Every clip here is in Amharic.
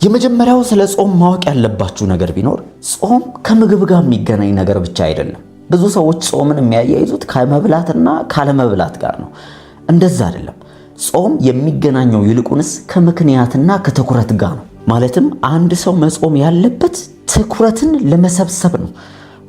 የመጀመሪያው ስለ ጾም ማወቅ ያለባችሁ ነገር ቢኖር ጾም ከምግብ ጋር የሚገናኝ ነገር ብቻ አይደለም። ብዙ ሰዎች ጾምን የሚያያይዙት ከመብላትና ካለመብላት ጋር ነው። እንደዛ አይደለም። ጾም የሚገናኘው ይልቁንስ ከምክንያትና ከትኩረት ጋር ነው። ማለትም አንድ ሰው መጾም ያለበት ትኩረትን ለመሰብሰብ ነው፣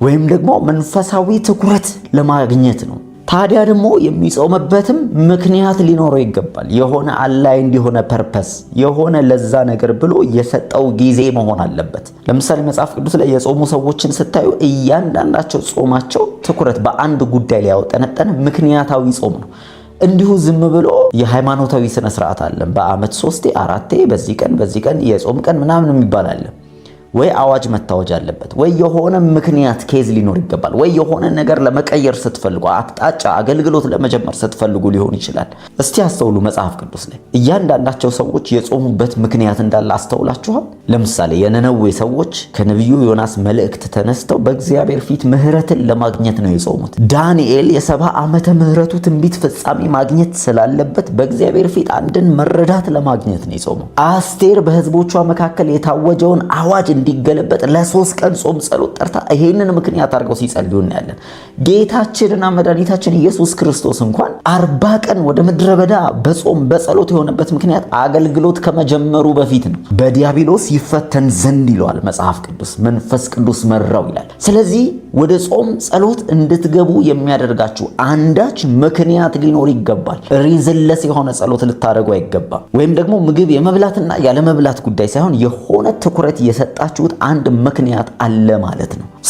ወይም ደግሞ መንፈሳዊ ትኩረት ለማግኘት ነው። ታዲያ ደግሞ የሚጾምበትም ምክንያት ሊኖረው ይገባል። የሆነ አላይን እንዲሆነ ፐርፐስ የሆነ ለዛ ነገር ብሎ የሰጠው ጊዜ መሆን አለበት። ለምሳሌ መጽሐፍ ቅዱስ ላይ የጾሙ ሰዎችን ስታዩ እያንዳንዳቸው ጾማቸው ትኩረት በአንድ ጉዳይ ላይ ያወጠነጠነ ምክንያታዊ ጾም ነው። እንዲሁ ዝም ብሎ የሃይማኖታዊ ስነ ስርዓት አለ። በአመት 3 4 በዚህ ቀን የጾም ቀን ምናምን የሚባል አለ። ወይ አዋጅ መታወጅ አለበት፣ ወይ የሆነ ምክንያት ኬዝ ሊኖር ይገባል፣ ወይ የሆነ ነገር ለመቀየር ስትፈልጉ አቅጣጫ አገልግሎት ለመጀመር ስትፈልጉ ሊሆን ይችላል። እስቲ አስተውሉ። መጽሐፍ ቅዱስ ላይ እያንዳንዳቸው ሰዎች የጾሙበት ምክንያት እንዳለ አስተውላችኋል? ለምሳሌ የነነዌ ሰዎች ከነቢዩ ዮናስ መልእክት ተነስተው በእግዚአብሔር ፊት ምህረትን ለማግኘት ነው የጾሙት። ዳንኤል የ70 ዓመተ ምህረቱ ትንቢት ፍጻሜ ማግኘት ስላለበት በእግዚአብሔር ፊት አንድን መረዳት ለማግኘት ነው የጾመው። አስቴር በህዝቦቿ መካከል የታወጀውን አዋጅ እንዲገለበጥ ለ3 ቀን ጾም ጸሎት ጠርታ ይሄንን ምክንያት አድርገው ሲጸልዩ እናያለን። ጌታችንና መድኃኒታችን ኢየሱስ ክርስቶስ እንኳን 40 ቀን ወደ ምድረ በዳ በጾም በጸሎት የሆነበት ምክንያት አገልግሎት ከመጀመሩ በፊት ነው። በዲያብሎስ ይፈተን ዘንድ ይለዋል መጽሐፍ ቅዱስ፣ መንፈስ ቅዱስ መራው ይላል። ስለዚህ ወደ ጾም ጸሎት እንድትገቡ የሚያደርጋችሁ አንዳች ምክንያት ሊኖር ይገባል። ሪዝንለስ የሆነ ጸሎት ልታደርጉ አይገባም። ወይም ደግሞ ምግብ የመብላትና ያለመብላት ጉዳይ ሳይሆን የሆነ ትኩረት የሰጣችሁት አንድ ምክንያት አለ ማለት ነው።